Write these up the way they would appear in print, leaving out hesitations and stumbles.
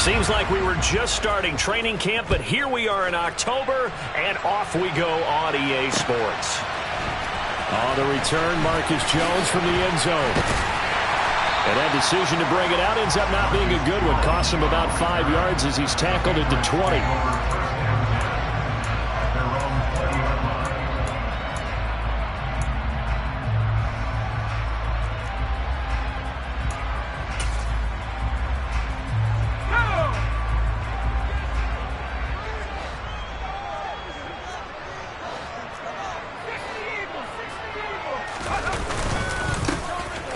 Seems like we were just starting training camp, but here we are in October, and off we go on EA Sports. On the return, Marcus Jones from the end zone. And that decision to bring it out ends up not being a good one. Costs him about 5 yards as he's tackled at the 20.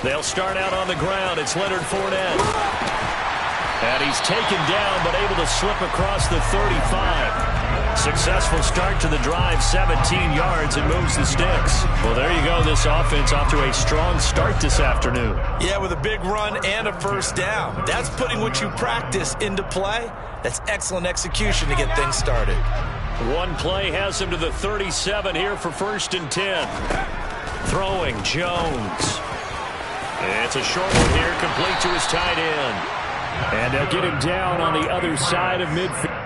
They'll start out on the ground. It's Leonard Fournette. And he's taken down, but able to slip across the 35. Successful start to the drive, 17 yards, and moves the sticks. Well, there you go. This offense off to a strong start this afternoon. Yeah, with a big run and a first down. That's putting what you practice into play. That's excellent execution to get things started. One play has him to the 37 here for 1st and 10. Throwing, Jones. It's a short one here, complete to his tight end. And they'll get him down on the other side of midfield.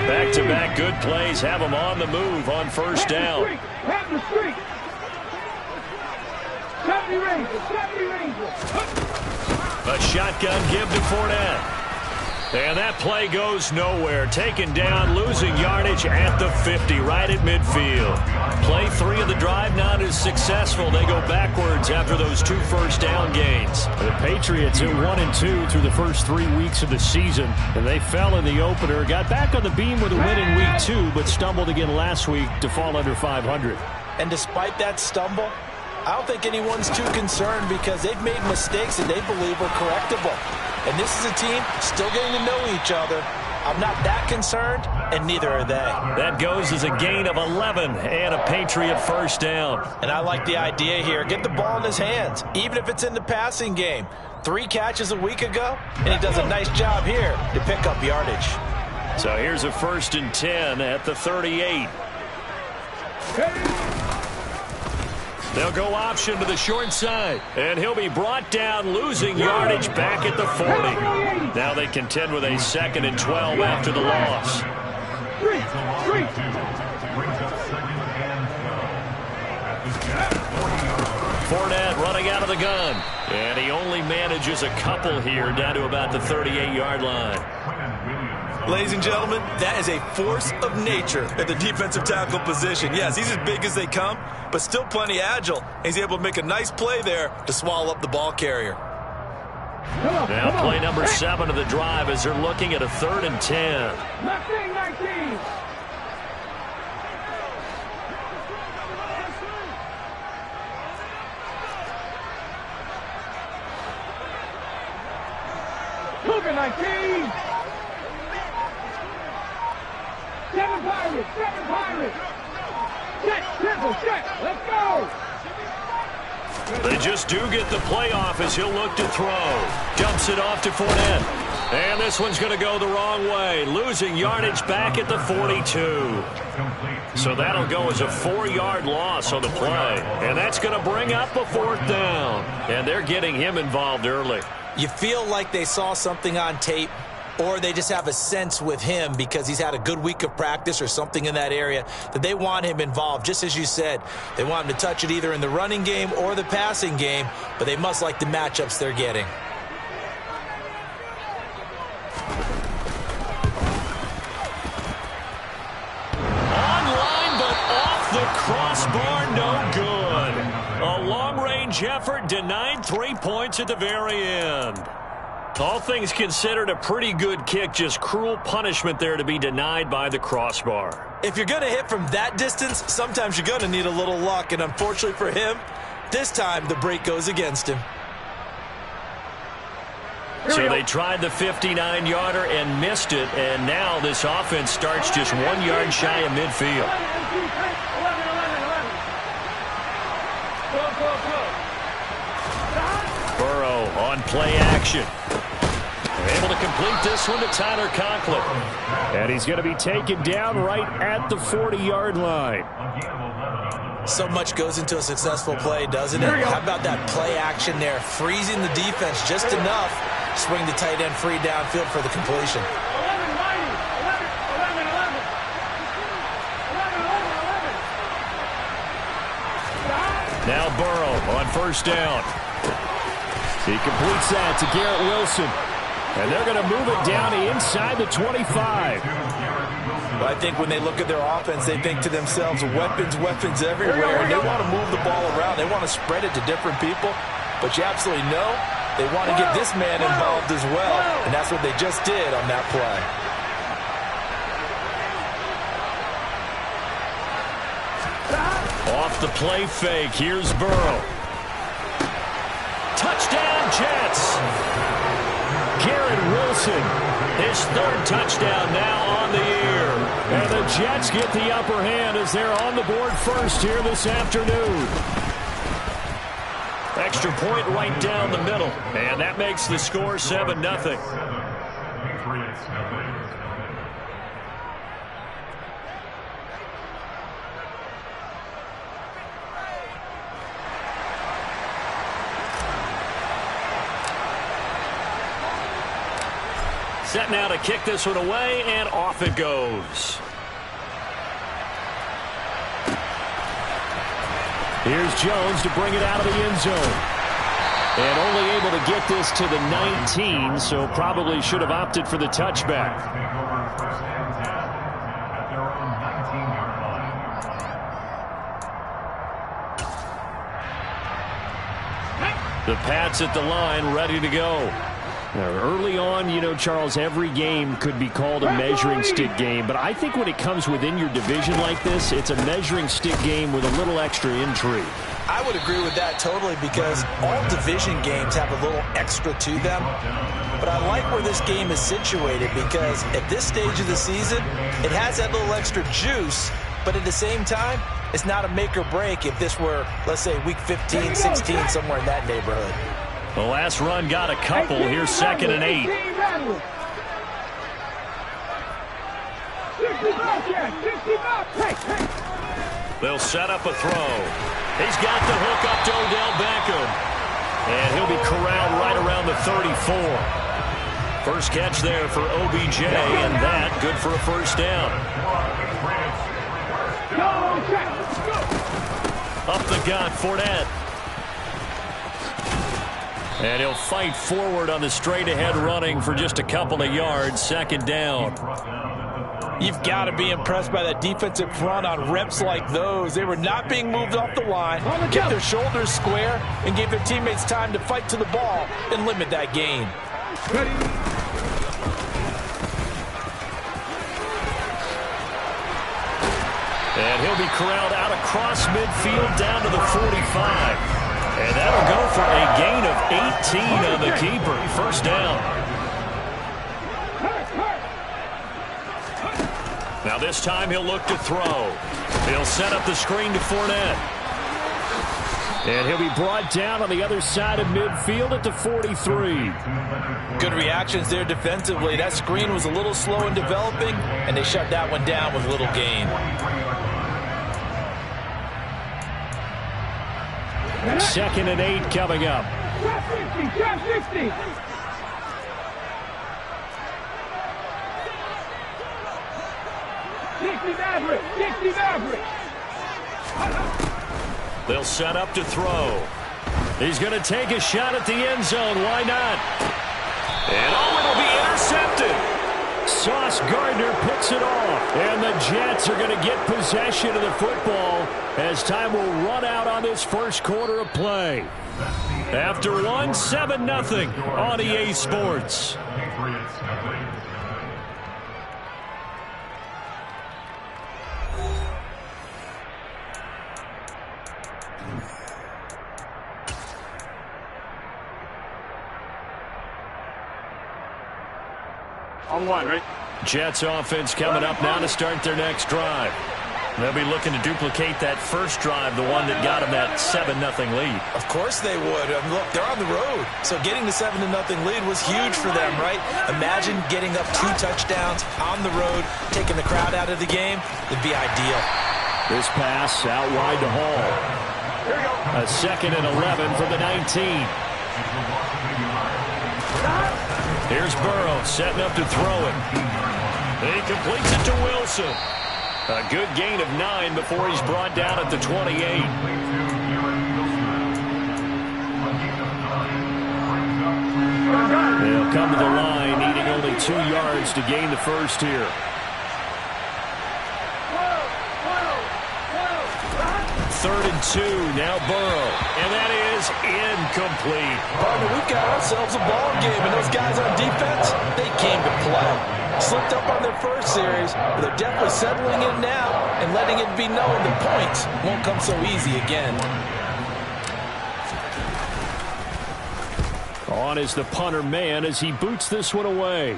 Back-to-back good plays have them on the move on first down. A shotgun give to Fournette. And that play goes nowhere. Taken down, losing yardage at the 50, right at midfield. Play 3 of the drive not as successful. They go backwards after those 2 first down gains. The Patriots are 1-2 through the first 3 weeks of the season, and they fell in the opener. Got back on the beam with a win in week 2, but stumbled again last week to fall under 500. And despite that stumble, I don't think anyone's too concerned because they've made mistakes that they believe are correctable. And this is a team still getting to know each other. I'm not that concerned, and neither are they. That goes as a gain of 11 and a Patriot first down. And I like the idea here. Get the ball in his hands, even if it's in the passing game. 3 catches a week ago, and he does a nice job here to pick up yardage. So here's a 1st and 10 at the 38. They'll go option to the short side, and he'll be brought down, losing yardage back at the 40. Now they contend with a 2nd and 12 after the loss. Fournette running out of the gun, and he only manages a couple here down to about the 38-yard line. Ladies and gentlemen, that is a force of nature at the defensive tackle position. Yes, he's as big as they come, but still plenty agile. He's able to make a nice play there to swallow up the ball carrier. Now play number 7 of the drive as they're looking at a 3rd and 10. 19. Cougar 19. 7 Pirates. Check. Let's go. They just do get the playoff as he'll look to throw. Dumps it off to Fournette. And this one's going to go the wrong way. Losing yardage back at the 42. So that'll go as a 4-yard loss on the play. And that's going to bring up a 4th down. And they're getting him involved early. You feel like they saw something on tape or they just have a sense with him because he's had a good week of practice or something in that area that they want him involved. Just as you said, they want him to touch it either in the running game or the passing game, but they must like the matchups they're getting. Online, but off the crossbar, no good. A long-range effort denied 3 points at the very end. All things considered, a pretty good kick, just cruel punishment there to be denied by the crossbar. If you're going to hit from that distance, sometimes you're going to need a little luck, and unfortunately for him, this time the break goes against him. So they tried the 59-yarder and missed it, and now this offense starts just 1 yard shy of midfield. Burrow on play action. Able to complete this one to Tyler Conklin. And he's going to be taken down right at the 40-yard line. So much goes into a successful play, doesn't it? How about that play action there? Freezing the defense just enough. Swing the tight end free downfield for the completion. Now Burrow on first down. He completes that to Garrett Wilson. And they're going to move it down inside the 25. But I think when they look at their offense, they think to themselves, weapons everywhere. And they want to move the ball around. They want to spread it to different people. But you absolutely know they want to get this man involved as well. And that's what they just did on that play. Off the play fake, here's Burrow. Touchdown, Jets! Garrett Wilson, his third touchdown now on the year. And the Jets get the upper hand as they're on the board first here this afternoon. Extra point right down the middle. And that makes the score 7-0. Set now to kick this one away, and off it goes. Here's Jones to bring it out of the end zone. And only able to get this to the 19, so probably should have opted for the touchback. The Pats at the line, ready to go. Now, early on, you know, Charles, every game could be called a measuring stick game. But I think when it comes within your division like this, it's a measuring stick game with a little extra intrigue. I would agree with that totally because all division games have a little extra to them. But I like where this game is situated because at this stage of the season, it has that little extra juice. But at the same time, it's not a make or break if this were, let's say, week 15, 16, somewhere in that neighborhood. The last run got a couple. Here's 2nd and 8. They'll set up a throw. He's got the hook up to Odell Beckham. And he'll be corralled right around the 34. First catch there for OBJ, and that good for a first down. Up the gut, Fournette. And he'll fight forward on the straight-ahead running for just a couple of yards. 2nd down. You've got to be impressed by that defensive front on reps like those. They were not being moved off the line, kept their shoulders square, and gave their teammates time to fight to the ball and limit that gain. And he'll be corralled out across midfield down to the 45. And that'll go for a gain of 18 on the keeper. First down. Now this time he'll look to throw. He'll set up the screen to Fournette. And he'll be brought down on the other side of midfield at the 43. Good reactions there defensively. That screen was a little slow in developing, and they shut that one down with little gain. 2nd and 8 coming up. Dixie Maverick. Dixie Maverick. They'll set up to throw. He's going to take a shot at the end zone. Why not? And it'll be intercepted. Sauce Gardner picks it off. And the Jets are going to get possession of the football as time will run out on this first quarter of play. After 7-0 on EA Sports. On one, right? Jets offense coming up now to start their next drive. They'll be looking to duplicate that first drive, the one that got them that 7-0 lead. Of course they would. Look, they're on the road. So getting the 7-0 lead was huge for them, right? Imagine getting up 2 touchdowns on the road, taking the crowd out of the game. It'd be ideal. This pass out wide to Hall. A 2nd and 11 from the 19. Here's Burrow setting up to throw it. He completes it to Wilson. A good gain of 9 before he's brought down at the 28. They'll come to the line, needing only 2 yards to gain the first here. 3rd and 2, now Burrow. And that is incomplete. Partner, we've got ourselves a ball game, and those guys on defense, they came to play. Slipped up on their first series, but they're definitely settling in now and letting it be known the points won't come so easy again. On is the punter man as he boots this one away.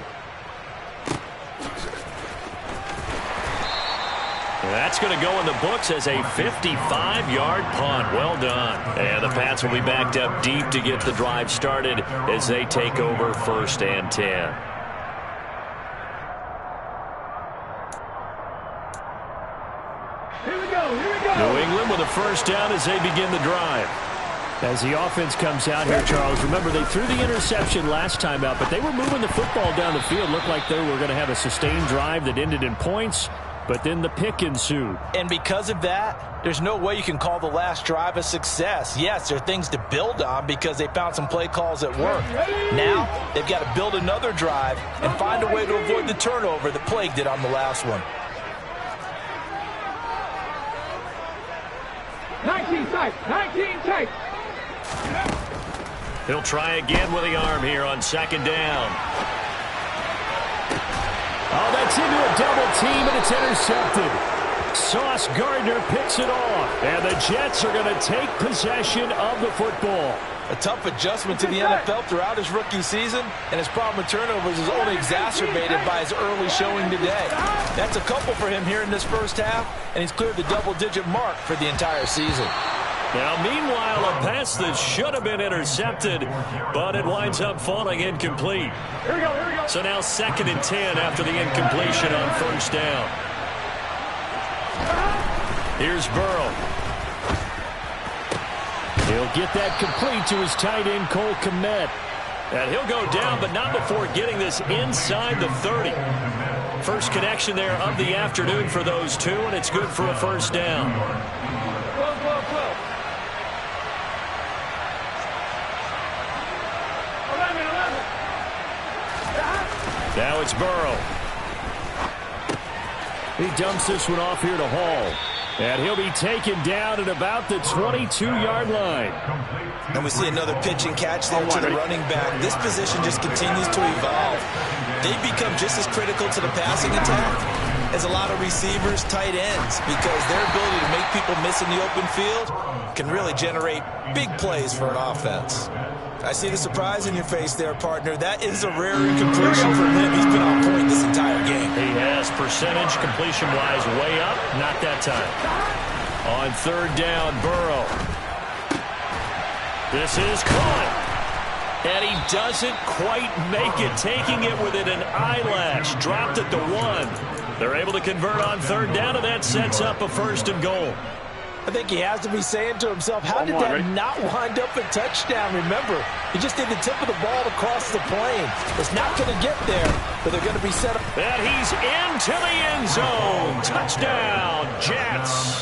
That's going to go in the books as a 55-yard punt. Well done. And the Pats will be backed up deep to get the drive started as they take over 1st and 10. Here we go. New England with a first down as they begin the drive. As the offense comes out here, Charles, remember they threw the interception last time out, but they were moving the football down the field. Looked like they were going to have a sustained drive that ended in points. But then the pick ensued. And because of that, there's no way you can call the last drive a success. Yes, there are things to build on because they found some play calls that work. Now, they've got to build another drive and find a way to avoid the turnover that plagued it on the last one. 19 tight. 19 tight. He'll try again with the arm here on 2nd down. Oh, that's into a double team, and it's intercepted. Sauce Gardner picks it off, and the Jets are going to take possession of the football. A tough adjustment to the NFL throughout his rookie season, and his problem with turnovers is only exacerbated by his early showing today. That's a couple for him here in this first half, and he's cleared the double-digit mark for the entire season. Now, meanwhile, a pass that should have been intercepted, but it winds up falling incomplete. Here we go. So now 2nd and 10 after the incompletion on 1st down. Here's Burrow. He'll get that complete to his tight end, Cole Kmet. And he'll go down, but not before getting this inside the 30. First connection there of the afternoon for those two, and it's good for a first down. 12. 11. Now it's Burrow. He dumps this one off here to Hall. And he'll be taken down at about the 22-yard line. And we see another pitch and catch there to the running back. This position just continues to evolve. They become just as critical to the passing attack as a lot of receivers, tight ends, because their ability to make people miss in the open field can really generate big plays for an offense. I see the surprise in your face there, partner. That is a rare incompletion from him. He's been on point this entire game. He has percentage completion-wise way up. Not that time. On 3rd down, Burrow. This is caught. And he doesn't quite make it, taking it within an eyelash. Dropped at the 1. They're able to convert on 3rd down, and that sets up a 1st and goal. I think he has to be saying to himself, how did that not wind up a touchdown? Remember, he just did the tip of the ball to cross the plane. It's not going to get there, but they're going to be set up. And he's into the end zone. Touchdown, Jets.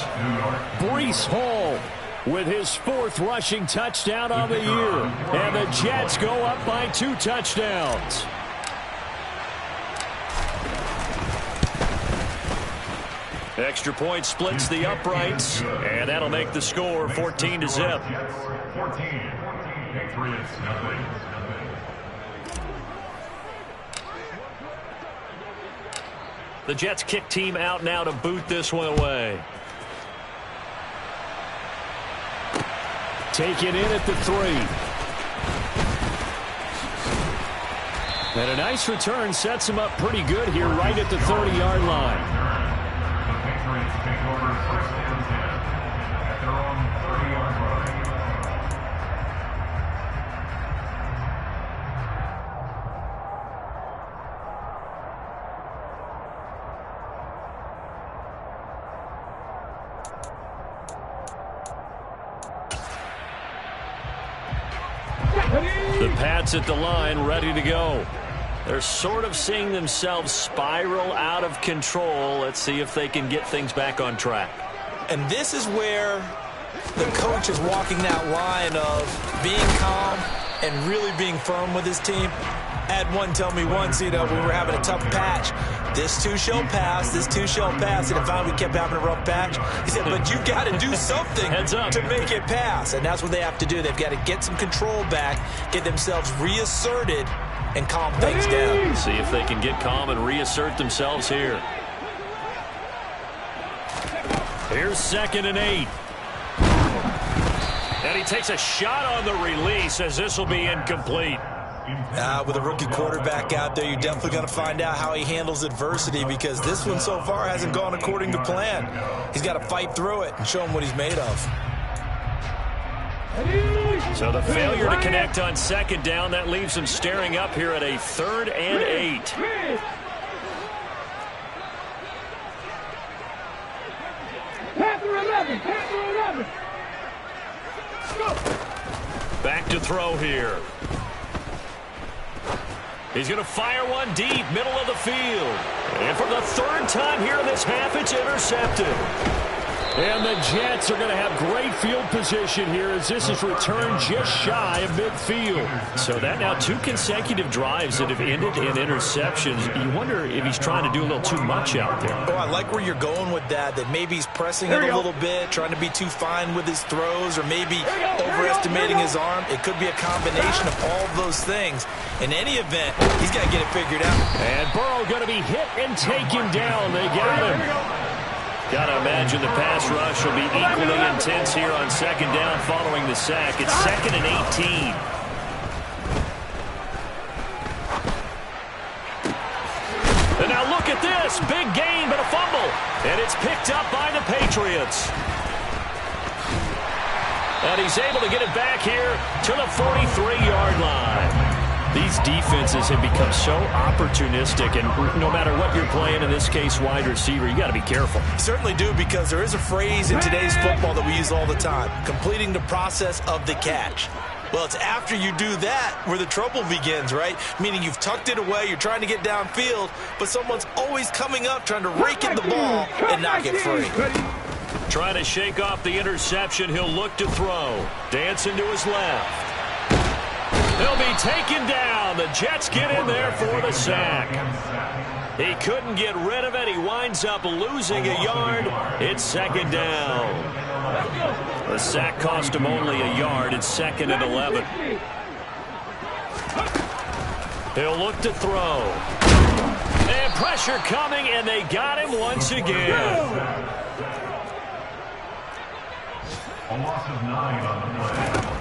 Breece Hall with his 4th rushing touchdown on the year. And the Jets go up by 2 touchdowns. Extra point splits the uprights, and that'll make the score 14-0. The Jets kick team out now to boot this one away. Taken in at the 3. And a nice return sets him up pretty good here right at the 30-yard line. The Pats at the line, ready to go. They're sort of seeing themselves spiral out of control. Let's see if they can get things back on track. And this is where the coach is walking that line of being calm and really being firm with his team. I had one tell me once, when we were having a tough patch, this too shall pass, this too shall pass. And finally we kept having a rough patch. He said, but you got to do something to make it pass. And that's what they have to do. They've got to get some control back, get themselves reasserted, and calm things down. See if they can get calm and reassert themselves here. Here's 2nd and 8. And he takes a shot on the release as this will be incomplete. With a rookie quarterback out there, you're definitely going to find out how he handles adversity, because this one so far hasn't gone according to plan. He's got to fight through it and show him what he's made of. So the failure to connect on 2nd down, that leaves him staring up here at a 3rd and 8. Panther 11, Panther 11. Go. Back to throw here. He's going to fire one deep, middle of the field. And for the 3rd time here in this half, it's intercepted. And the Jets are going to have great field position here as this is returned just shy of midfield. So that now 2 consecutive drives that have ended in interceptions. You wonder if he's trying to do a little too much out there. Oh, I like where you're going with that maybe he's pressing it a little bit, trying to be too fine with his throws, or maybe overestimating his arm. It could be a combination of all of those things. In any event, he's got to get it figured out. And Burrow going to be hit and taken down. They got him. Got to imagine the pass rush will be equally intense here on 2nd down following the sack. It's 2nd and 18. And now look at this. Big gain, but a fumble. And it's picked up by the Patriots. And he's able to get it back here to the 43-yard line. These defenses have become so opportunistic, and no matter what you're playing, in this case wide receiver, you got to be careful. You certainly do, because there is a phrase in today's football that we use all the time: completing the process of the catch. Well, it's after you do that where the trouble begins, right? Meaning you've tucked it away, you're trying to get downfield, but someone's always coming up trying to rake in the ball and knock it free. Trying to shake off the interception, he'll look to throw. Dancing to his left. He'll be taken down. The Jets get in there for the sack. He couldn't get rid of it. He winds up losing a yard. It's 2nd down. The sack cost him only a yard. It's 2nd and 11. He'll look to throw. And pressure coming, and they got him once again. A loss of 9 on the play.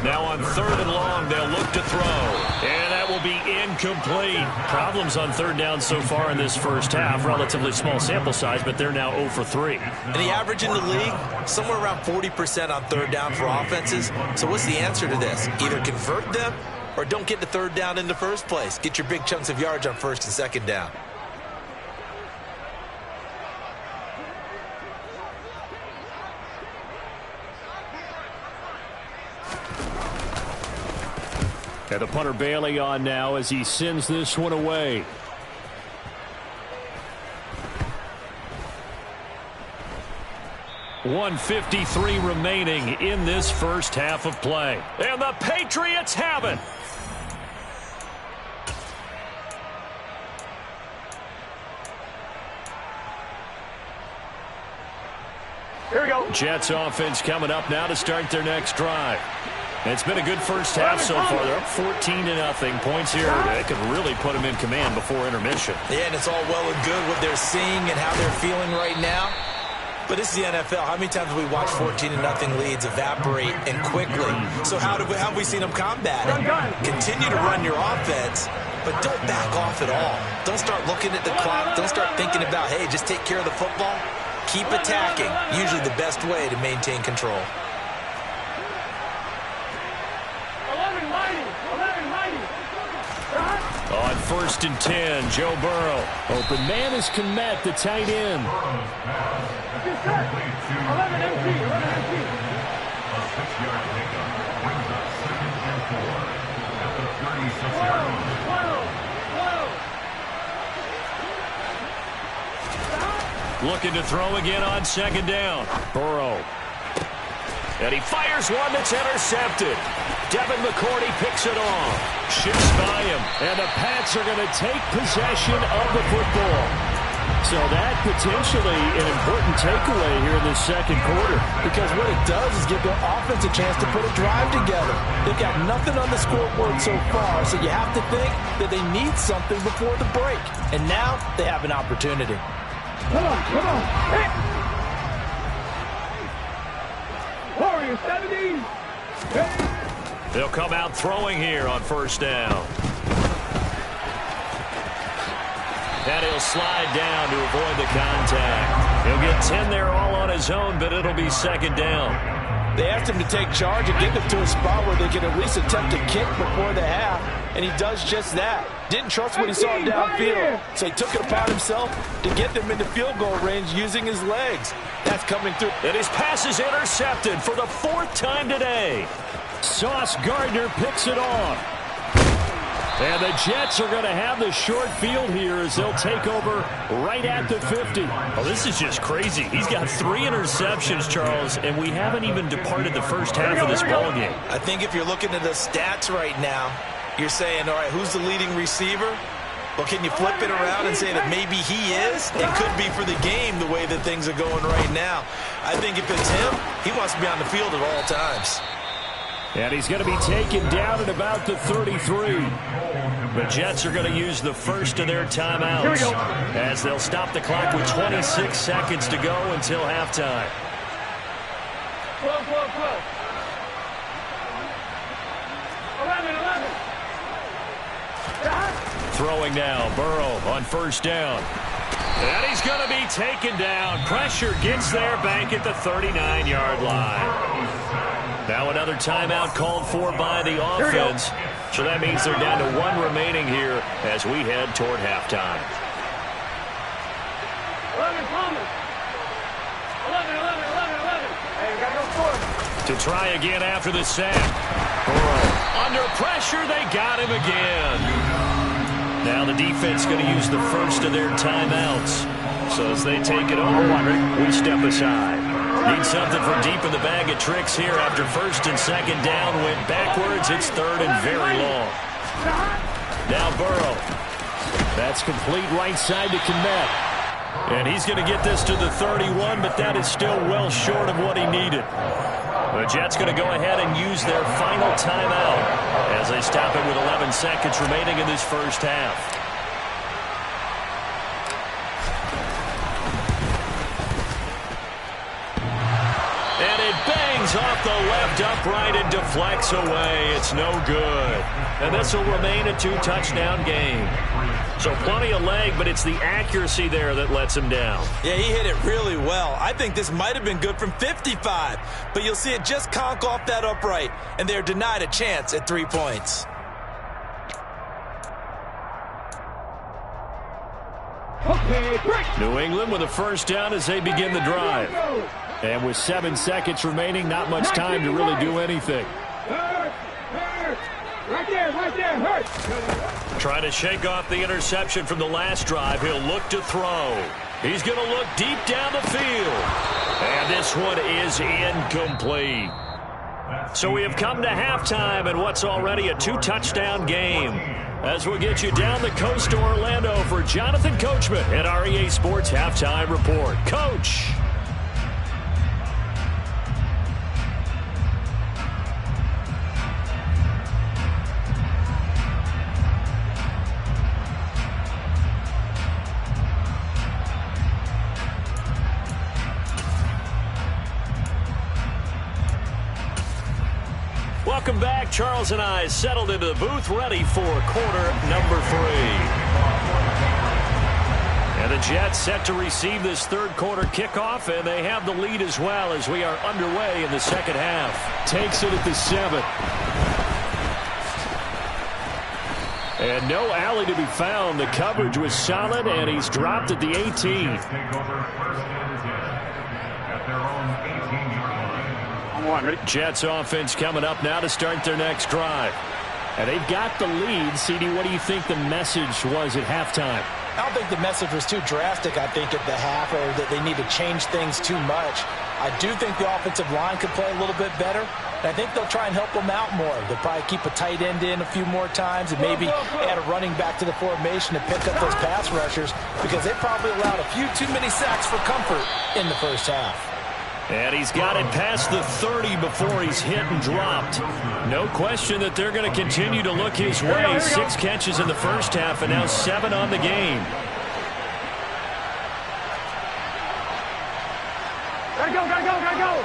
Now on 3rd and long, they'll look to throw. And that will be incomplete. Problems on 3rd down so far in this first half. Relatively small sample size, but they're now 0 for 3. And the average in the league, somewhere around 40% on 3rd down for offenses. So what's the answer to this? Either convert them or don't get to 3rd down in the first place. Get your big chunks of yards on 1st and 2nd down. And the punter Bailey on now as he sends this one away. .153 remaining in this first half of play. And the Patriots have it. Here we go. Jets offense coming up now to start their next drive. It's been a good first half so far. They're up 14-0. Points here that could really put them in command before intermission. Yeah, and it's all well and good what they're seeing and how they're feeling right now. But this is the NFL. How many times have we watched 14-0 leads evaporate and quickly? So how have we seen them combat it? Continue to run your offense, but don't back off at all. Don't start looking at the clock. Don't start thinking about, hey, just take care of the football. Keep attacking. Usually the best way to maintain control. 11 mighty. On 1st and 10, Joe Burrow. Open man is Kmet, the tight end. 11 MC. A 6-yard pickup brings up 2nd and 4 at the 36-yard line. Looking to throw again on 2nd down. Burrow. And he fires one that's intercepted. Devin McCourty picks it off. Shifts by him. And the Pats are going to take possession of the football. So that potentially an important takeaway here in the second quarter. Because what it does is give their offense a chance to put a drive together. They've got nothing on the scoreboard so far, so you have to think that they need something before the break. And now they have an opportunity. Come on. Hey. Warrior 70. Hey. They'll come out throwing here on 1st down. And he'll slide down to avoid the contact. He'll get 10 there all on his own, but it'll be 2nd down. They asked him to take charge and get them to a spot where they can at least attempt a kick before the half, and he does just that. Didn't trust what he saw downfield, so he took it upon himself to get them into field goal range using his legs. That's coming through. And his pass is intercepted for the 4th time today. Sauce Gardner picks it off. And the Jets are going to have the short field here as they'll take over right at the 50. Oh, this is just crazy. He's got 3 interceptions, Charles, and we haven't even departed the first half of this ballgame. I think if you're looking at the stats right now, you're saying, all right, who's the leading receiver? Well, can you flip it around and say that maybe he is? It could be for the game the way that things are going right now. I think if it's him, he wants to be on the field at all times. And he's going to be taken down at about the 33. The Jets are going to use the first of their timeouts as they'll stop the clock with 26 seconds to go until halftime. 12. 11. Throwing now, Burrow on 1st down. And he's going to be taken down. Pressure gets there back at the 39-yard line. Now another timeout called for by the offense. So that means they're down to 1 remaining here as we head toward halftime. 11 Thomas. 11. Hey, we got to go score. To try again after the sack. Burrow under pressure. They got him again. Now the defense going to use the first of their timeouts. So as they take it over, we step aside. Need something from deep in the bag of tricks here after 1st and 2nd down. Went backwards. It's 3rd and very long. Now Burrow. That's complete right side to Kmet. And he's going to get this to the 31, but that is still well short of what he needed. The Jets going to go ahead and use their final timeout as they stop it with 11 seconds remaining in this first half. And it bangs off the left upright and deflects away. It's no good. And this will remain a 2-touchdown game. So plenty of leg, but it's the accuracy there that lets him down. Yeah, he hit it really well. I think this might have been good from 55, but you'll see it just conk off that upright, and they're denied a chance at 3 points. New England with a 1st down as they begin the drive. And with 7 seconds remaining, not much time to really do anything. Right there. Trying to shake off the interception from the last drive. He'll look to throw. He's going to look deep down the field. And this one is incomplete. So we have come to halftime in what's already a 2-touchdown game. As we'll get you down the coast to Orlando for Jonathan Coachman at our EA Sports Halftime Report. Coach. Welcome back. Charles and I settled into the booth, ready for quarter number 3. And the Jets set to receive this third quarter kickoff, and they have the lead as well as we are underway in the second half. Takes it at the 7. And no alley to be found. The coverage was solid, and he's dropped at the 18. Jets offense coming up now to start their next drive. And they've got the lead. CD, what do you think the message was at halftime? I don't think the message was too drastic, I think, at the half, or that they need to change things too much. I do think the offensive line could play a little bit better. And I think they'll try and help them out more. They'll probably keep a tight end in a few more times and maybe add a running back to the formation to pick up those pass rushers, because they probably allowed a few too many sacks for comfort in the first half. And he's got it past the 30 before he's hit and dropped. No question that they're going to continue to look his way. 6 catches in the first half and now 7 on the game. Gotta go.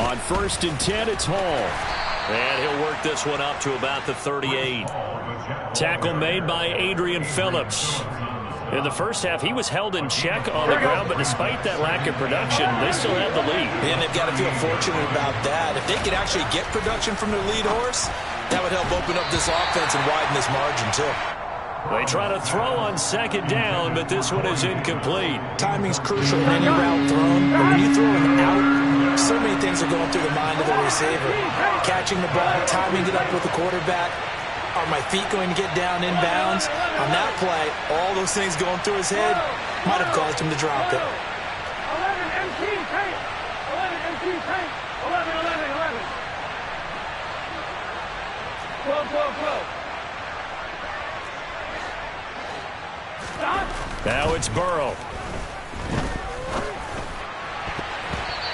On 1st and 10, it's Hall. And he'll work this one up to about the 38. Tackle made by Adrian Phillips. In the first half, he was held in check on the ground, but despite that lack of production, they still had the lead. And they've got to feel fortunate about that. If they could actually get production from their lead horse, that would help open up this offense and widen this margin, too. They try to throw on 2nd down, but this one is incomplete. Timing's crucial in any route thrown, but when you throw an out, so many things are going through the mind of the receiver. Catching the ball, timing it up with the quarterback. Are my feet going to get down inbounds? On that play, all those things going through his head might have caused him to drop it. 11 empty tank. 11 empty tank. 11. 12. Stop. Now it's Burrow.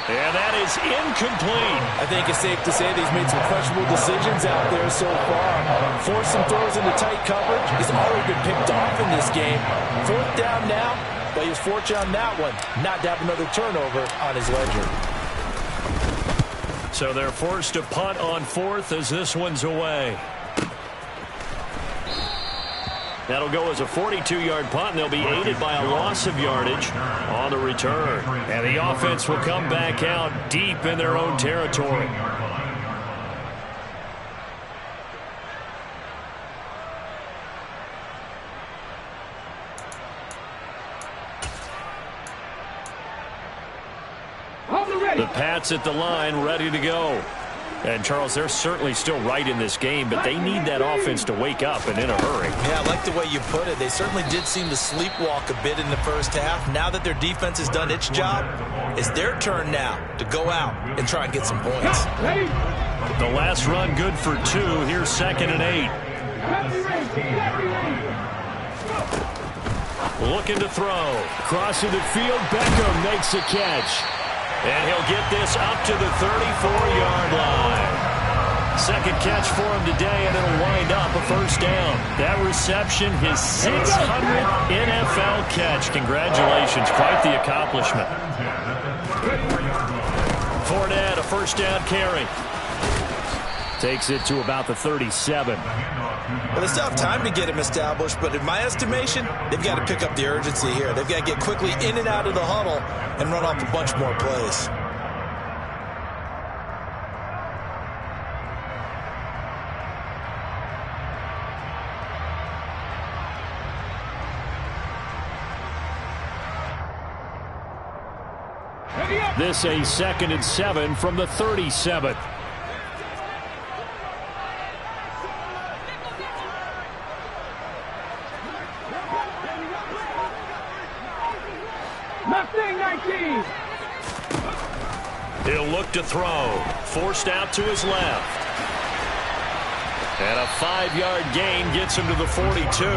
And that is incomplete. I think it's safe to say that he's made some questionable decisions out there so far. Forced some throws into tight coverage. He's already been picked off in this game. 4th down now, but he was fortunate on that one not to have another turnover on his ledger. So they're forced to punt on 4th as this one's away. That'll go as a 42-yard punt, and they'll be aided by a loss of yardage on the return. And the offense will come back out deep in their own territory. The Pats at the line, ready to go. And, Charles, they're certainly still right in this game, but they need that offense to wake up and in a hurry. Yeah, I like the way you put it. They certainly did seem to sleepwalk a bit in the first half. Now that their defense has done its job, it's their turn now to go out and try and get some points. The last run good for 2. Here's 2nd and 8. Looking to throw. Crossing the field, Beckham makes a catch. And he'll get this up to the 34-yard line. 2nd catch for him today, and it'll wind up a 1st down. That reception, his 600th NFL catch. Congratulations. Quite the accomplishment. Fournette, a 1st down carry. Takes it to about the 37. Well, they still have time to get him established, but in my estimation, they've got to pick up the urgency here. They've got to get quickly in and out of the huddle and run off a bunch more plays. This a 2nd and 7 from the 37. Left thing, 19. He'll look to throw. Forced out to his left. And a 5-yard gain gets him to the 42. Let's go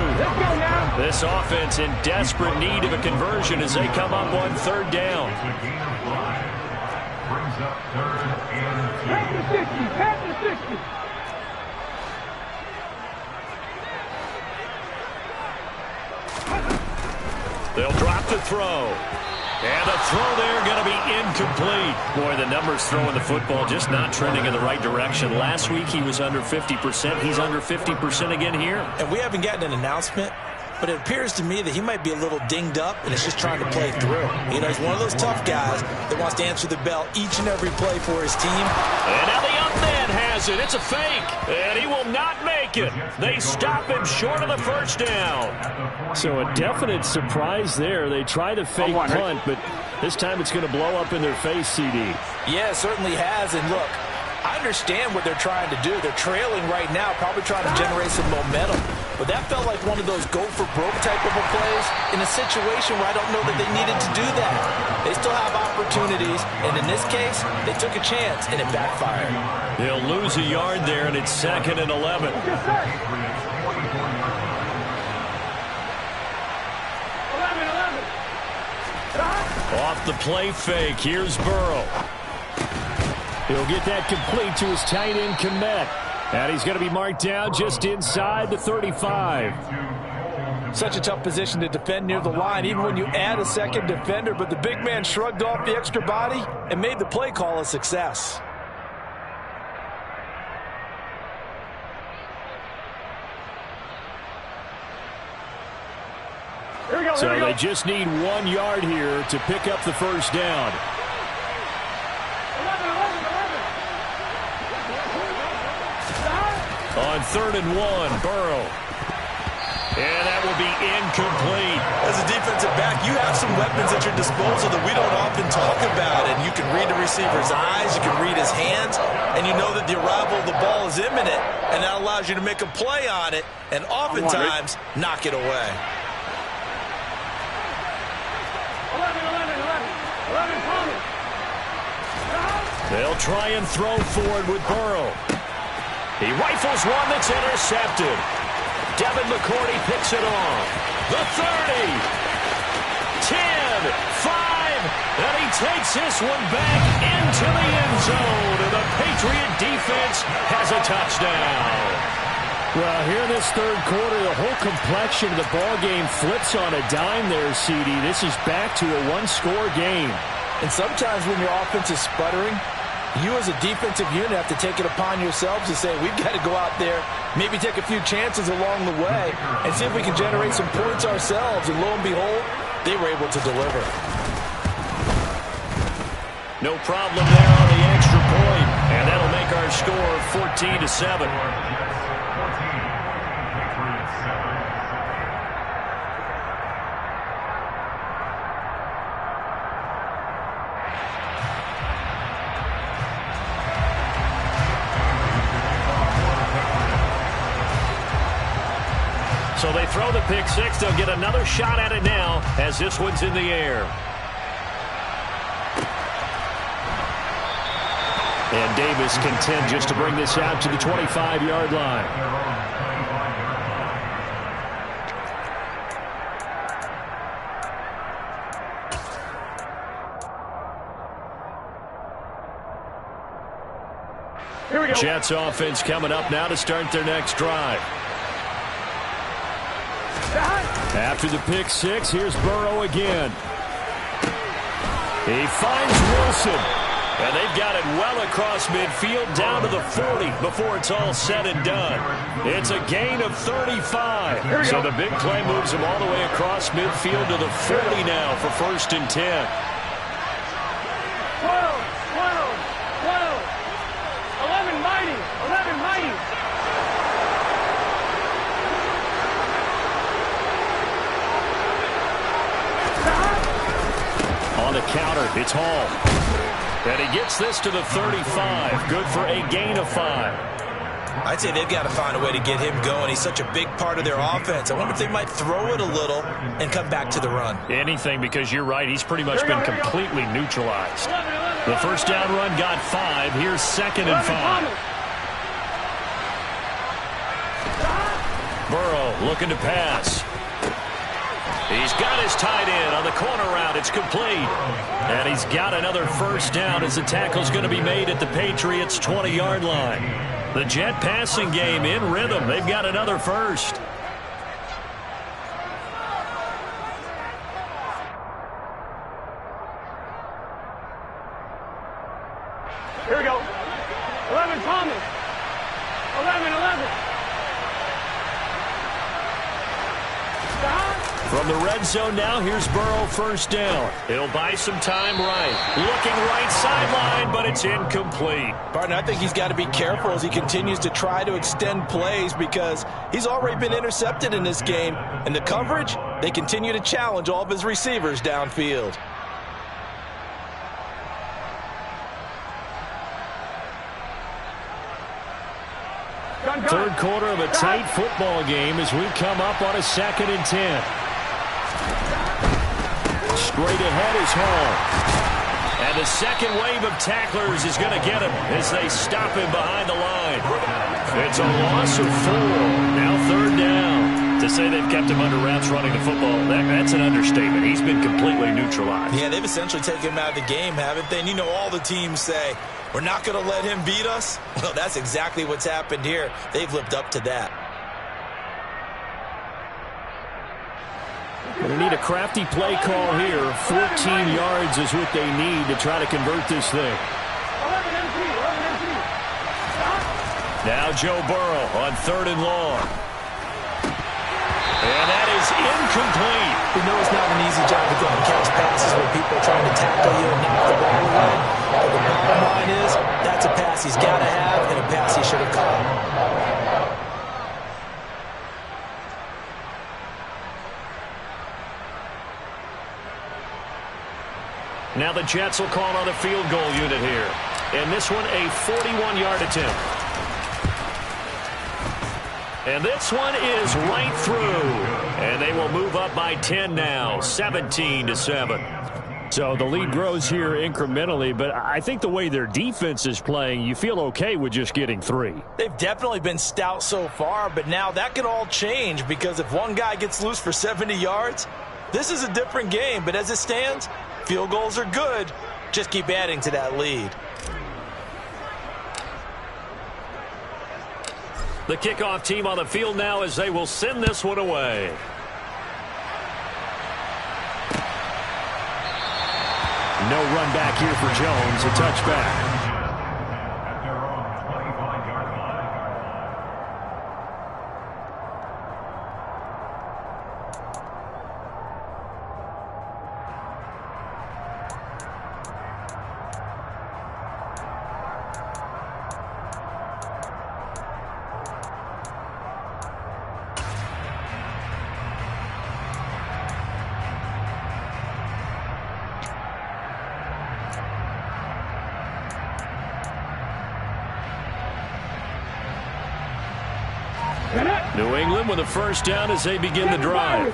now. This offense in desperate need of a conversion as they come up on third down. It's a gain of 5. Brings up 3rd and 2. Pass the 60. Pass the 60. They'll drop the throw. And a throw there going to be incomplete. Boy, the numbers throwing the football just not trending in the right direction. Last week he was under 50%. He's under 50% again here. And we haven't gotten an announcement, but it appears to me that he might be a little dinged up and is just trying to play through. You know, he's one of those tough guys that wants to answer the bell each and every play for his team. And now the up man has it. It's a fake. And he will not make it. They stop him short of the first down. So a definite surprise there. They try the fake punt, but this time it's going to blow up in their face, CD. Yeah, it certainly has. And look, I understand what they're trying to do. They're trailing right now, probably trying to generate some momentum. But that felt like one of those go-for-broke type of a plays in a situation where I don't know that they needed to do that. They still have opportunities, and in this case, they took a chance, and it backfired. They'll lose a yard there, and it's 2nd and 11. Yes, sir. 11. Off the play fake, here's Burrow. He'll get that complete to his tight end, Komet. And he's going to be marked down just inside the 35. Such a tough position to defend near the line, even when you add a second defender. But the big man shrugged off the extra body and made the play call a success. Here we go. So they just need 1 yard here to pick up the first down. 11. On 3rd and 1, Burrow. And that will be incomplete. As a defensive back, you have some weapons at your disposal that we don't often talk about. And you can read the receiver's eyes, you can read his hands, and you know that the arrival of the ball is imminent, and that allows you to make a play on it and oftentimes knock it away. 11 coming. They'll try and throw forward with Burrow. He rifles one that's intercepted. Devin McCourty picks it off. The 30. 10. 5. And he takes this one back into the end zone. And the Patriot defense has a touchdown. Well, here in this third quarter, the whole complexion of the ball game flips on a dime there, CD. This is back to a one-score game. And sometimes when your offense is sputtering, you as a defensive unit have to take it upon yourselves to say, we've got to go out there, maybe take a few chances along the way, and see if we can generate some points ourselves. And lo and behold, they were able to deliver. No problem there on the extra point, and that'll make our score 14-7. So they throw the pick six. They'll get another shot at it now as this one's in the air. And Davis content just to bring this out to the 25-yard line. Here we go. Jets offense coming up now to start their next drive. After the pick six, here's Burrow again. He finds Wilson. And they've got it well across midfield down to the 40 before it's all said and done. It's a gain of 35. So the big play moves them all the way across midfield to the 40 now for 1st and 10. 12, 11 mighty, 11 mighty. On the counter, it's Hall. And he gets this to the 35. Good for a gain of 5. I'd say they've got to find a way to get him going. He's such a big part of their offense. I wonder if they might throw it a little and come back to the run. Anything, because you're right. He's pretty much been completely neutralized. The first down run got 5. Here's 2nd and 5. Burrow looking to pass. He's got his tight end on the corner route. It's complete. And he's got another first down as the tackle's going to be made at the Patriots' 20-yard line. The Jet passing game in rhythm. They've got another first. Here we go. 11, Thomas. 11. From the red zone now, here's Burrow first down. He'll buy some time right. Looking right sideline, but it's incomplete. Partner, I think he's got to be careful as he continues to try to extend plays because he's already been intercepted in this game. And the coverage, they continue to challenge all of his receivers downfield. Third quarter of a tight football game as we come up on a 2nd and 10. Straight ahead is Hall. And the second wave of tacklers is going to get him as they stop him behind the line. It's a loss of 4. Now 3rd down. To say they've kept him under wraps running the football, that's an understatement. He's been completely neutralized. Yeah, they've essentially taken him out of the game, haven't they? And you know all the teams say, we're not going to let him beat us. Well, that's exactly what's happened here. They've lived up to that. Going to need a crafty play call here. 14 yards is what they need to try to convert this thing. Now Joe Burrow on 3rd and long. And that is incomplete. We know it's not an easy job to go and catch passes where people are trying to tackle you and knock the ball away. But the bottom line is, that's a pass he's got to have and a pass he should have caught. Now the Jets will call on a field goal unit here. And this one a 41-yard attempt. And this one is right through. And they will move up by 10 now, 17-7. So the lead grows here incrementally, but I think the way their defense is playing, you feel okay with just getting 3. They've definitely been stout so far, but now that could all change because if one guy gets loose for 70 yards, this is a different game. But as it stands, field goals are good. Just keep adding to that lead. The kickoff team on the field now as they will send this one away. No run back here for Jones. A touchback. At their own 25-yard line. New England with a first down as they begin the drive.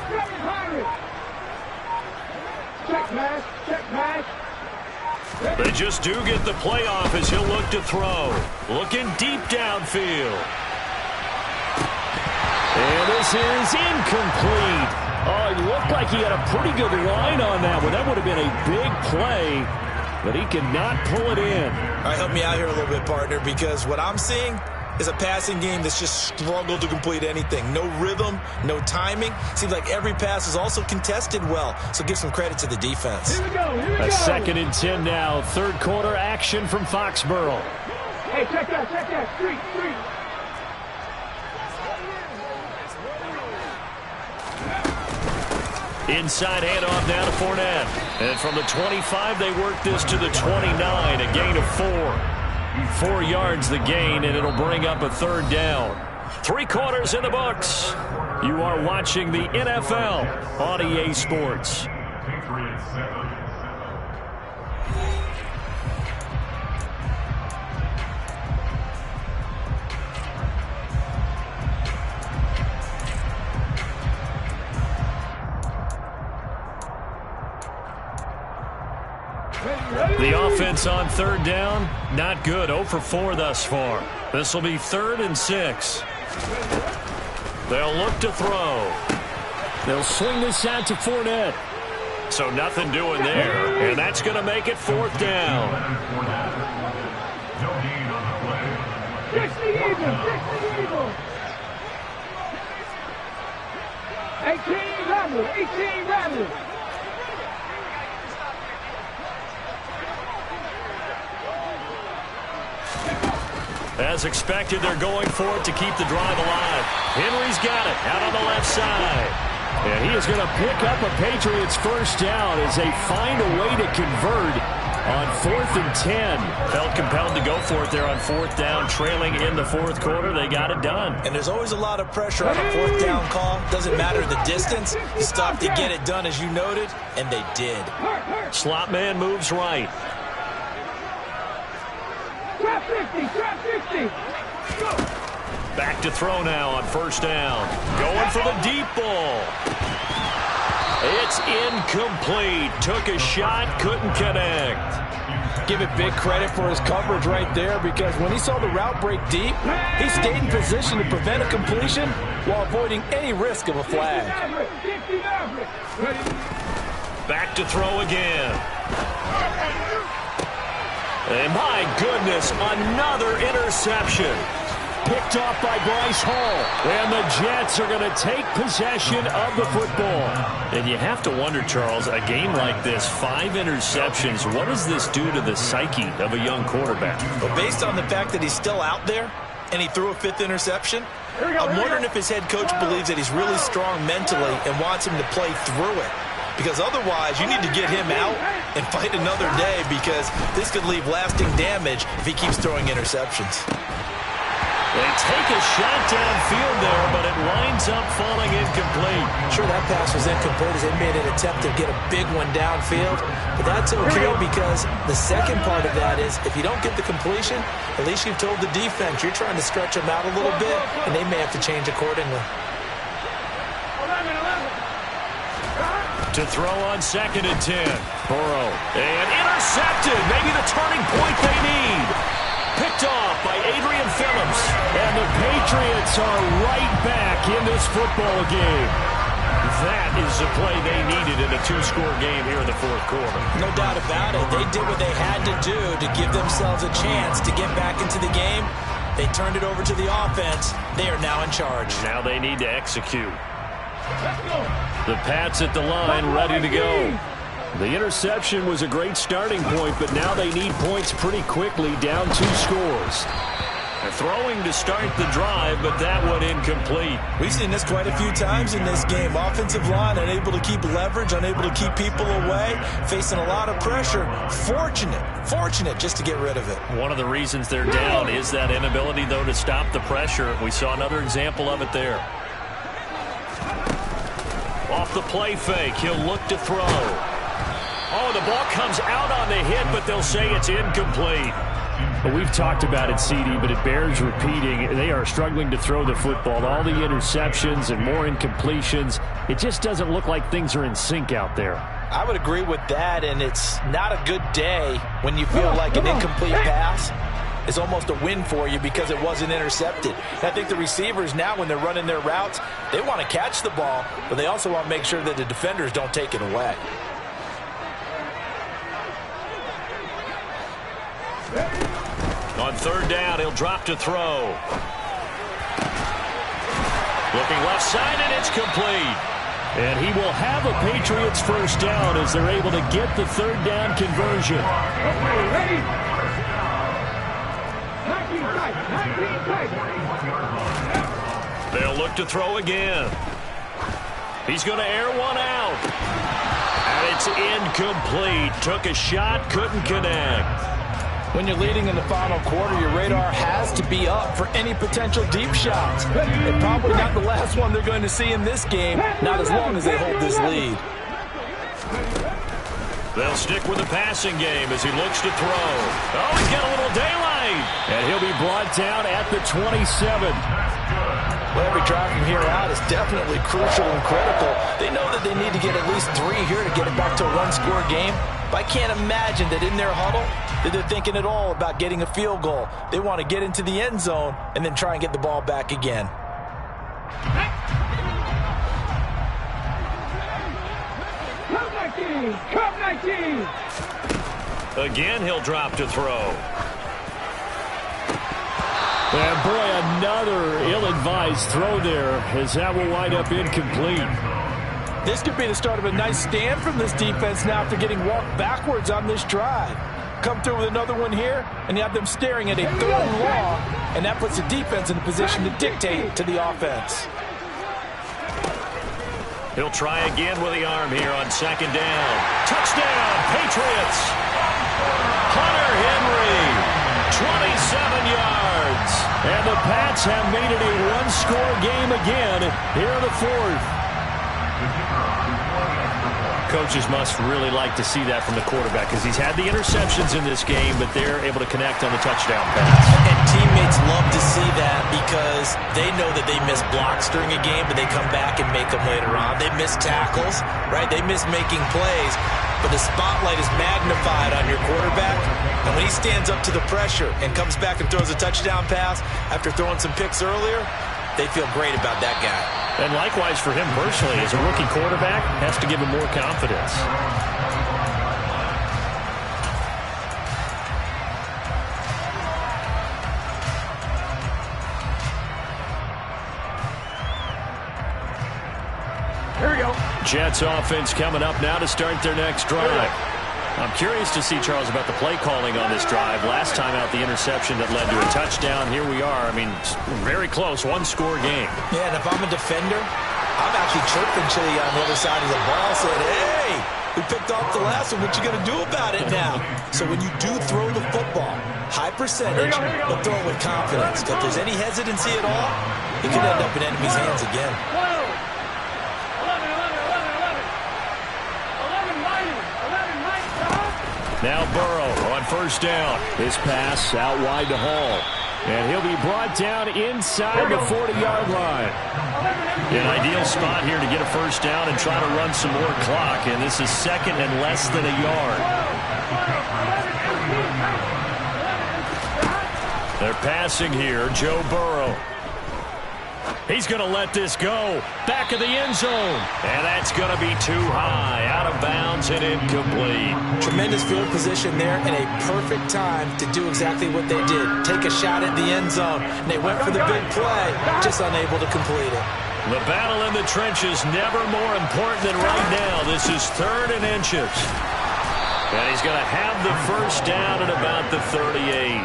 They just do get the playoff as he'll look to throw. Looking deep downfield. And this is incomplete. Oh, it looked like he had a pretty good line on that one. That would have been a big play, but he could not pull it in. All right, help me out here a little bit, partner, because what I'm seeing is a passing game that's just struggled to complete anything. No rhythm, no timing. Seems like every pass is also contested well, so give some credit to the defense. Here we go. A 2nd and 10 now. Third quarter action from Foxborough. Hey, check that. Street. Inside handoff down to Fournette. And from the 25, they work this to the 29, a gain of 4. 4 yards the gain, and it'll bring up a 3rd down. 3 quarters in the books. You are watching the NFL on EA Sports. Patriots 7. Offense on third down, not good. 0 for 4 thus far. This will be 3rd and 6. They'll look to throw. They'll swing this out to Fournette. So nothing doing there, and that's going to make it 4th down. No gain on the play. 60 Eagles. 18 Rebels. As expected, they're going for it to keep the drive alive. Henry's got it out on the left side. And he is going to pick up a Patriots first down as they find a way to convert on 4th and 10. Felt compelled to go for it there on 4th down, trailing in the 4th quarter. They got it done. And there's always a lot of pressure on a 4th down call. Doesn't matter the distance. You stop to get it done, as you noted, and they did. Slot man moves right. Trap 50. Back to throw now on 1st down. Going for the deep ball. It's incomplete. Took a shot, couldn't connect. Give it big credit for his coverage right there, because when he saw the route break deep, he stayed in position to prevent a completion while avoiding any risk of a flag. Back to throw again. And my goodness, another interception. Picked off by Bryce Hall. And the Jets are going to take possession of the football. And you have to wonder, Charles, a game like this, 5 interceptions, what does this do to the psyche of a young quarterback? But based on the fact that he's still out there and he threw a 5th interception, I'm wondering if his head coach believes that he's really strong mentally and wants him to play through it. Because otherwise, you need to get him out and fight another day, because this could leave lasting damage if he keeps throwing interceptions. They take a shot downfield there, but it winds up falling incomplete. Sure, that pass was incomplete as they made an attempt to get a big one downfield. But that's okay, because the second part of that is if you don't get the completion, at least you've told the defense you're trying to stretch them out a little bit, and they may have to change accordingly. To throw on 2nd and 10. Burrow. And intercepted. Maybe the turning point they need. Picked off by Adrian Phillips. And the Patriots are right back in this football game. That is the play they needed in a 2-score game here in the 4th quarter. No doubt about it. They did what they had to do to give themselves a chance to get back into the game. They turned it over to the offense. They are now in charge. Now they need to execute. The Pats at the line, ready to go. The interception was a great starting point, but now they need points pretty quickly, down 2 scores. They're throwing to start the drive, but that one incomplete. We've seen this quite a few times in this game. Offensive line unable to keep leverage, unable to keep people away, facing a lot of pressure. Fortunate just to get rid of it. One of the reasons they're down is that inability, though, to stop the pressure. We saw another example of it there. Off the play fake, he'll look to throw. Oh, the ball comes out on the hit, but they'll say it's incomplete. Well, we've talked about it, CD, but it bears repeating. They are struggling to throw the football. All the interceptions and more incompletions. It just doesn't look like things are in sync out there. I would agree with that, and it's not a good day when you feel like an incomplete pass is almost a win for you because it wasn't intercepted. And I think the receivers now, when they're running their routes, they want to catch the ball, but they also want to make sure that the defenders don't take it away. On 3rd down, he'll drop to throw. Looking left side, and it's complete. And he will have a Patriots first down as they're able to get the 3rd down conversion. They'll look to throw again. He's going to air one out. And it's incomplete. Took a shot, couldn't connect. When you're leading in the final quarter, your radar has to be up for any potential deep shots. And probably not the last one they're going to see in this game, not as long as they hold this lead. They'll stick with the passing game as he looks to throw. Oh, he's got a little daylight. And he'll be brought down at the 27. Well, every drive from here out is definitely crucial and critical. They know that they need to get at least 3 here to get it back to a 1-score game. But I can't imagine that in their huddle that they're thinking at all about getting a field goal. They want to get into the end zone and then try and get the ball back again. Cup 19! Again, he'll drop to throw. And boy, another ill-advised throw there, as that will wind up incomplete. This could be the start of a nice stand from this defense now after getting walked backwards on this drive. Come through with another one here, and you have them staring at a 3rd and long, and that puts the defense in a position to dictate to the offense. He'll try again with the arm here on 2nd down. Touchdown, Patriots! Hunter Henry, 27 yards. And the Pats have made it a one-score game again here in the 4th. Coaches must really like to see that from the quarterback because he's had the interceptions in this game, but they're able to connect on the touchdown pass. And teammates love to see that because they know that they miss blocks during a game, but they come back and make them later on. They miss tackles, right? They miss making plays, but the spotlight is magnified on your quarterback. And when he stands up to the pressure and comes back and throws a touchdown pass after throwing some picks earlier, they feel great about that guy. And likewise for him personally, as a rookie quarterback, has to give him more confidence. Here we go. Jets offense coming up now to start their next drive. I'm curious to see, Charles, about the play calling on this drive. Last time out, the interception that led to a touchdown. Here we are. I mean, very close, one-score game. Yeah, and if I'm a defender, I'm actually chirping Chili on the other side of the ball, saying, hey, we picked off the last one. What you going to do about it now? So when you do throw the football, high percentage, but throw it with confidence. If there's any hesitancy at all, it could end up in enemy's hands again. 11 minus, stop. Now Burrow on 1st down. His pass out wide to Hall. And he'll be brought down inside the 40-yard line. An ideal spot here to get a 1st down and try to run some more clock. And this is 2nd and less than a yard. They're passing here. Joe Burrow. He's going to let this go. Back of the end zone. And that's going to be too high. Out of bounds and incomplete. Tremendous field position there and a perfect time to do exactly what they did. Take a shot at the end zone. And they went for the big play, just unable to complete it. The battle in the trenches never more important than right now. This is 3rd and inches. And he's going to have the 1st down at about the 38.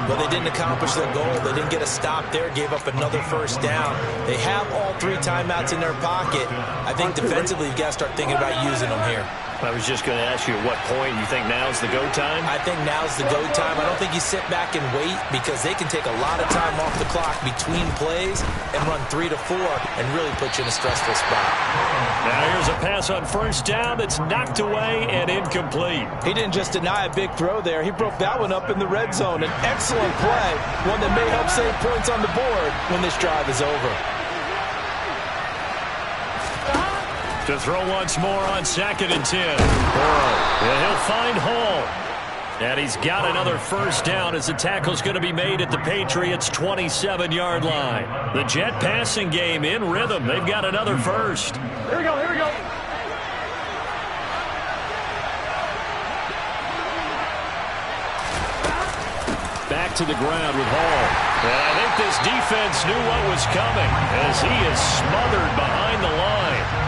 Well, they didn't accomplish their goal. They didn't get a stop there, gave up another 1st down. They have all 3 timeouts in their pocket. I think defensively, you've got to start thinking about using them here. I was just going to ask you at what point you think now's the go time? I think now's the go time. I don't think you sit back and wait because they can take a lot of time off the clock between plays and run 3 to 4 and really put you in a stressful spot. Now here's a pass on 1st down that's knocked away and incomplete. He didn't just deny a big throw there. He broke that one up in the red zone. An excellent play, one that may help save points on the board when this drive is over. To throw once more on 2nd and 10. Burrow. And he'll find Hall. And he's got another 1st down as the tackle's going to be made at the Patriots' 27-yard line. The Jet passing game in rhythm. They've got another 1st. Here we go, here we go. Back to the ground with Hall. And I think this defense knew what was coming as he is smothered behind the line.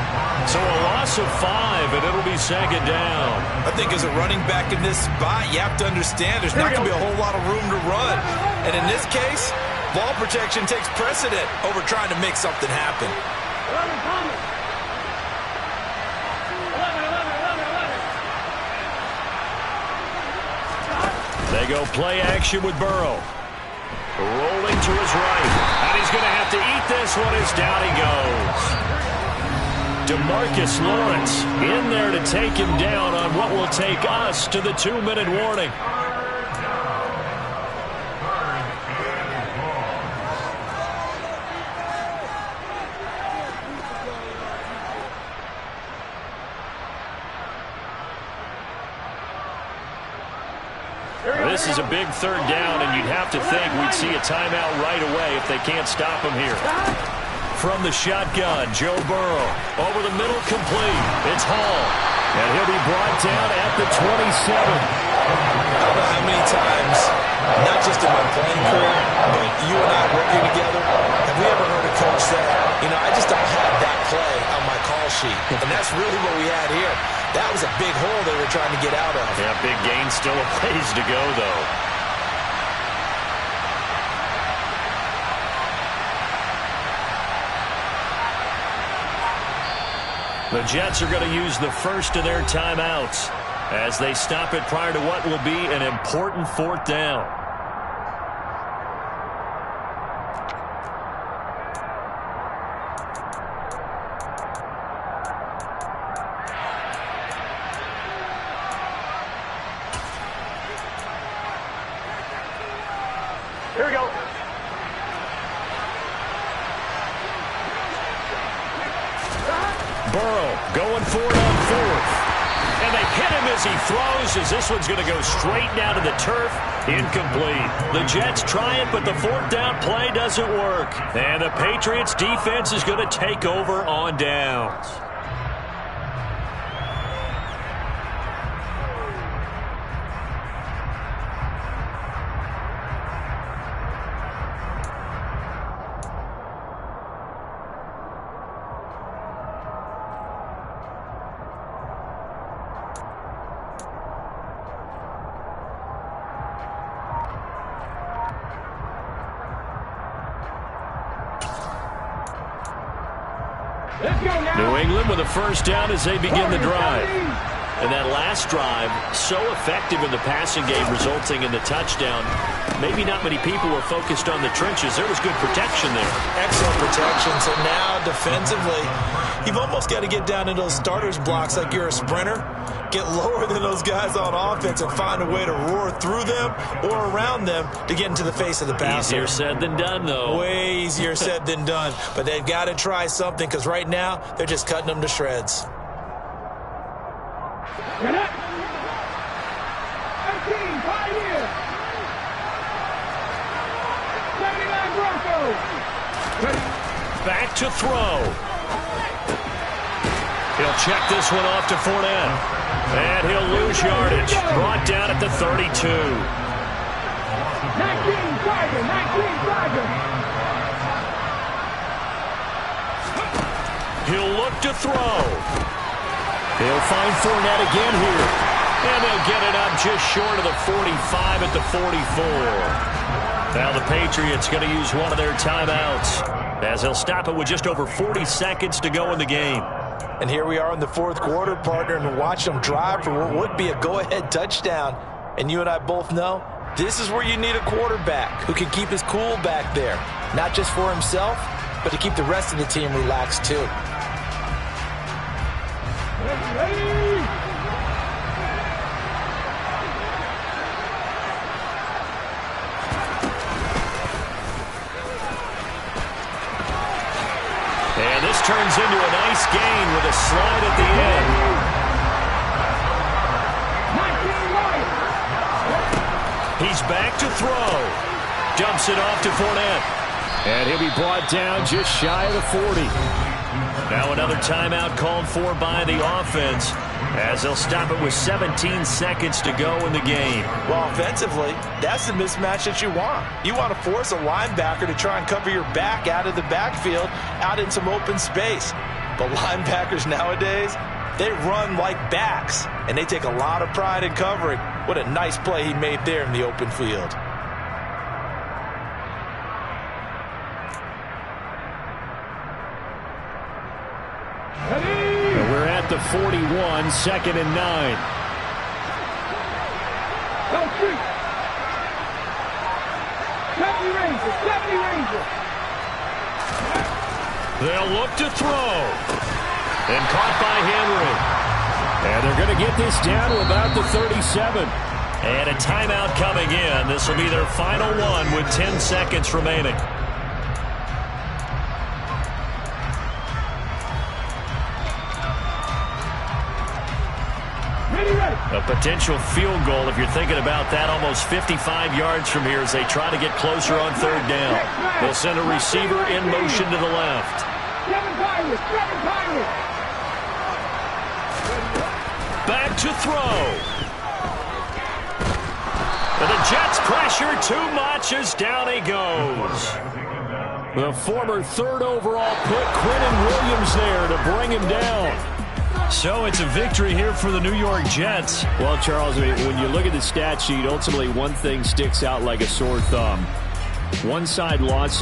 So a loss of 5, and it'll be 2nd down. I think as a running back in this spot, you have to understand there's not going to be a whole lot of room to run. And in this case, ball protection takes precedent over trying to make something happen. 11 Thomas. 11. They go play action with Burrow. Rolling to his right. And he's going to have to eat this one as down he goes. DeMarcus Lawrence in there to take him down on what will take us to the 2-minute warning. This is a big third down, and you'd have to think we'd see a timeout right away if they can't stop him here. From the shotgun, Joe Burrow. Over the middle, complete. It's Hall. And he'll be brought down at the 27. I don't know how many times, not just in my playing career, but you and I working together, have we ever heard a coach say, I just don't have that play on my call sheet. And that's really what we had here. That was a big hole they were trying to get out of. Yeah, big gain, still a ways to go, though. The Jets are going to use the first of their timeouts as they stop it prior to what will be an important fourth down. Here we go. Burrow going for it on fourth. And they hit him as he throws, as this one's going to go straight down to the turf. Incomplete. The Jets try it, but the fourth down play doesn't work. And the Patriots defense is going to take over on downs. New England with a first down as they begin the drive. And that last drive, so effective in the passing game, resulting in the touchdown. Maybe not many people were focused on the trenches. There was good protection there. Excellent protection. So now, defensively, you've almost got to get down in those starters blocks like you're a sprinter. Get lower than those guys on offense and find a way to roar through them or around them to get into the face of the passer. Easier said than done, though. Way easier said than done. But they've got to try something because right now they're just cutting them to shreds. Get up. 18, Pioneer. 79 Broncos. Back to throw. He'll check this one off to Fournette. And he'll lose yardage. Brought down at the 32. 19 Tiger. 19 Tiger. He'll look to throw. He'll find Fournette again here. And they'll get it up just short of the 45 at the 44. Now the Patriots going to use one of their timeouts as they'll stop it with just over 40 seconds to go in the game. And here we are in the fourth quarter, partner, and watch them drive for what would be a go-ahead touchdown. And you and I both know this is where you need a quarterback who can keep his cool back there. Not just for himself, but to keep the rest of the team relaxed too. And this turns into a nice gain with a slide at the end. He's back to throw. Dumps it off to Fournette. And he'll be brought down just shy of the 40. Now another timeout called for by the offense as they'll stop it with 17 seconds to go in the game. Well, offensively, that's the mismatch that you want. You want to force a linebacker to try and cover your back out of the backfield, out in some open space. But linebackers nowadays, they run like backs, and they take a lot of pride in covering. What a nice play he made there in the open field. We're at the 41, second and 9. Don't shoot. 70 Rangers. 70 Rangers. They'll look to throw. And caught by Henry. And they're going to get this down to about the 37. And a timeout coming in. This will be their final one with 10 seconds remaining. Ready, ready. A potential field goal, if you're thinking about that, almost 55 yards from here as they try to get closer on third down. They'll send a receiver in motion to the left. Back to throw. And the Jets pressure too much as down he goes. The former third overall pick, Quentin Williams, there to bring him down. So it's a victory here for the New York Jets. Well, Charles, when you look at the stat sheet, ultimately one thing sticks out like a sore thumb. One side lost